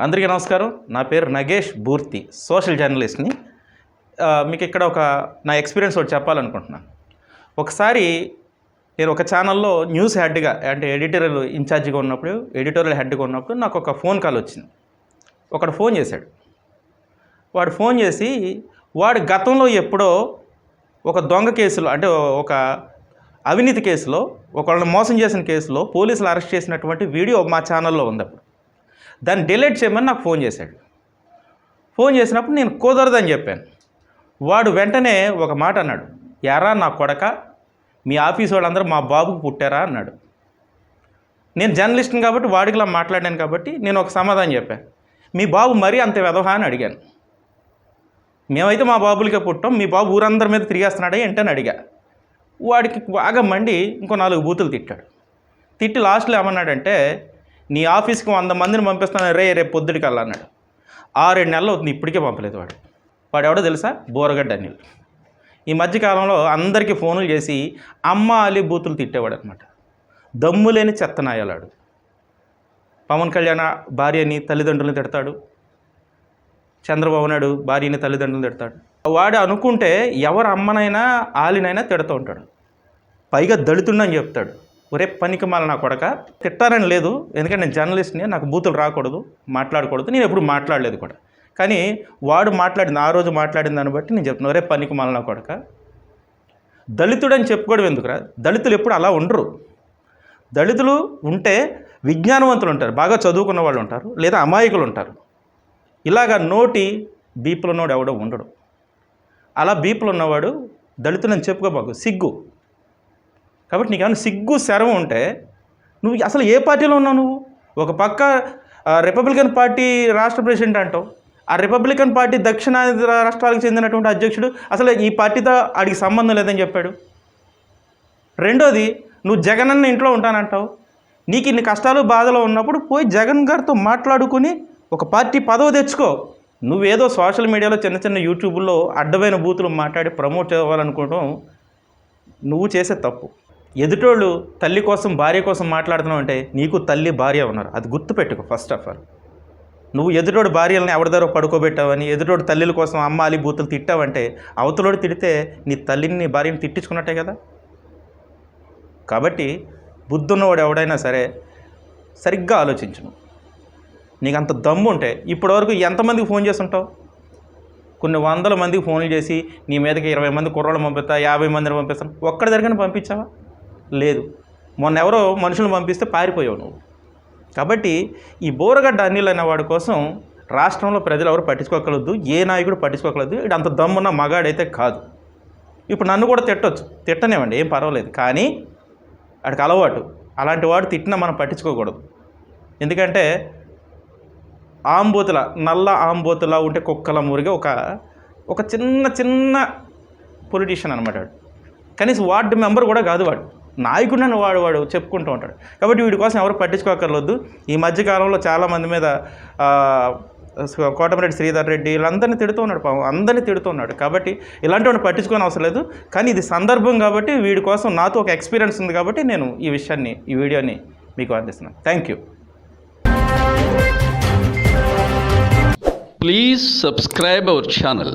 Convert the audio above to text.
అందరికీ నమస్కారం. నా పేరు నగేష్ బూర్తి, సోషల్ జర్నలిస్ట్ని. మీకు ఇక్కడ నా ఎక్స్పీరియన్స్ ఒకటి చెప్పాలనుకుంటున్నాను. ఒకసారి నేను ఒక ఛానల్లో న్యూస్ హెడ్గా అంటే ఎడిటోరియల్ ఇన్ఛార్జిగా ఉన్నప్పుడు, ఎడిటోరియల్ హెడ్గా ఉన్నప్పుడు నాకు ఒక ఫోన్ కాల్ వచ్చింది. ఒకడు ఫోన్ చేశాడు. వాడు ఫోన్ చేసి వాడు గతంలో ఎప్పుడో ఒక దొంగ కేసులో అంటే ఒక అవినీతి కేసులో ఒకళ్ళని మోసం చేసిన కేసులో పోలీసులు అరెస్ట్ చేసినటువంటి వీడియో మా ఛానల్లో ఉంది. అప్పుడు దాన్ని డిలీట్ చేయమని నాకు ఫోన్ చేశాడు. ఫోన్ చేసినప్పుడు నేను కుదరదని చెప్పాను. వాడు వెంటనే ఒక మాట అన్నాడు, యారా నా కొడక, మీ ఆఫీస్ వాళ్ళందరూ మా బాబుకు పుట్టారా అన్నాడు. నేను జర్నలిస్ట్ని కాబట్టి వాడికిలా మాట్లాడాను కాబట్టి నేను ఒక సమాధానం చెప్పాను. మీ బాబు మరీ అంత వెధవా అని అడిగాను. మేమైతే మా బాబులకే పుట్టాం, మీ బాబు ఊరందరి మీద తిరిగేస్తున్నాడే ఏంటని అడిగా. వాడికి బాగా మండి ఇంకో 4 బూతులు తిట్టాడు. తిట్టి లాస్ట్లో ఏమన్నాడంటే, నీ ఆఫీస్కి 100 మందిని పంపిస్తాను రేపు పొద్దుటికల్లా అన్నాడు. 6-7 నెలలు అవుతుంది, ఇప్పటికే పంపలేదు. వాడు ఎవడో తెలుసా? బోరగడ్డ అనిల్. ఈ మధ్యకాలంలో అందరికీ ఫోన్లు చేసి అమ్మ అలీ బూతులు తిట్టేవాడు అనమాట. దమ్ము లేని చెత్తనాయాలాడు. పవన్ కళ్యాణ్ భార్యని తల్లిదండ్రులను తిడతాడు, చంద్రబాబు నాయుడు భార్యని తల్లిదండ్రులను తిడతాడు. వాడు అనుకుంటే ఎవరు అమ్మనైనా ఆలినైనా తిడుతూ ఉంటాడు. పైగా దళితుండని చెప్తాడు. ఒరే పనికి మాల నా కొడక, తిట్టారని లేదు, ఎందుకంటే నేను జర్నలిస్ట్ని, నాకు బూతులు రాకూడదు, మాట్లాడకూడదు, నేను ఎప్పుడు మాట్లాడలేదు కూడా. కానీ వాడు మాట్లాడింది, ఆ రోజు మాట్లాడిన దాన్ని బట్టి నేను చెప్తున్నాను, ఒరే పనికి మాల నా కొడక. దళితుడని చెప్పుకోవడం ఎందుకురా? దళితులు ఎప్పుడు అలా ఉండరు. దళితులు ఉంటే విజ్ఞానవంతులు ఉంటారు, బాగా చదువుకున్న వాళ్ళు ఉంటారు, లేదా అమాయకులు ఉంటారు. ఇలాగా నోటి బీపులు ఉన్నవాడు ఎవడో ఉండడు. అలా బీపులు ఉన్నవాడు దళితులని చెప్పుకోబాకు, సిగ్గు. కాబట్టి నీకు ఏమైనా సిగ్గు శరం ఉంటే నువ్వు అసలు ఏ పార్టీలో ఉన్నావు? నువ్వు ఒక పక్క రిపబ్లికన్ పార్టీ రాష్ట్ర ప్రెసిడెంట్ అంటావు. ఆ రిపబ్లికన్ పార్టీ దక్షిణాది రాష్ట్రాలకు చెందినటువంటి అధ్యక్షుడు అసలు ఈ పార్టీతో ఆడికి సంబంధం లేదని చెప్పాడు. రెండోది, నువ్వు జగన్ అన్న ఇంట్లో ఉంటానంటావు. నీకు ఇన్ని కష్టాలు బాధలు ఉన్నప్పుడు పోయి జగన్ గారితో మాట్లాడుకుని ఒక పార్టీ పదవి తెచ్చుకో. నువ్వేదో సోషల్ మీడియాలో చిన్న చిన్న యూట్యూబ్లో అడ్డమైన బూతులు మాట్లాడి ప్రమోట్ అవ్వాలనుకోవడం నువ్వు చేసే తప్పు. ఎదుటోళ్ళు తల్లి కోసం భార్య కోసం మాట్లాడుతున్నావు అంటే నీకు తల్లి భార్య ఉన్నారు, అది గుర్తుపెట్టుకో. ఫస్ట్ ఆఫ్ ఆల్ నువ్వు ఎదుటోడు భార్యలను ఎవరిదారో పడుకోబెట్టావని, ఎదుటోడు తల్లిల కోసం అమ్మ అలి బూతులు తిట్టావంటే అవతలోడు తిడితే నీ తల్లిని నీ భార్యని తిట్టించుకున్నట్టే కదా. కాబట్టి బుద్ధున్నవాడు ఎవడైనా సరే సరిగ్గా ఆలోచించును. నీకు అంత దమ్ము ఉంటే ఇప్పటివరకు ఎంతమందికి ఫోన్ చేస్తుంటావు? కొన్ని వందల మందికి ఫోన్లు చేసి నీ మీదకి 20 మంది కుర్రోళ్ళు పంపిస్తా, 50 మందిని పంపిస్తాను, ఒక్కడి దగ్గర పంపించావా? లేదు. మొన్న ఎవరో మనుషులను పంపిస్తే పారిపోయావు నువ్వు. కాబట్టి ఈ బోరగడ్డ అనిల్ అనే వాడి కోసం రాష్ట్రంలో ప్రజలు ఎవరు పట్టించుకోగలదు, ఏ నాయకుడు పట్టించుకోగలదు. ఇది అంత దమ్మున్న మగాడైతే కాదు. ఇప్పుడు నన్ను కూడా తిట్టొచ్చు, తిట్టనివ్వండి, ఏం పర్వాలేదు. కానీ వాడికి అలవాటు. అలాంటి వాడు తిట్టినా మనం పట్టించుకోకూడదు. ఎందుకంటే ఆంబోతుల నల్ల ఆంబోతులా ఉంటే కుక్కల మురిగే ఒక చిన్న పొలిటీషియన్ అనమాట వాడు. కనీసం వార్డు మెంబర్ కూడా కాదు వాడు, నాయకుడని వాడు చెప్పుకుంటూ ఉంటాడు. కాబట్టి వీడి కోసం ఎవరు పట్టించుకోకర్లేదు. ఈ మధ్యకాలంలో చాలామంది మీద కోటమిరెడ్డి శ్రీధర్ రెడ్డి వీళ్ళందరినీ తిడుతూ ఉన్నాడు, పాపం అందరినీ తిడుతూ ఉన్నాడు. కాబట్టి ఇలాంటి వాడిని పట్టించుకోని అవసరం లేదు. కానీ ఇది సందర్భం కాబట్టి వీడి కోసం నాతో ఒక ఎక్స్పీరియన్స్ ఉంది కాబట్టి నేను ఈ వీడియోని మీకు అందిస్తున్నాను. Thank you. Please subscribe our channel.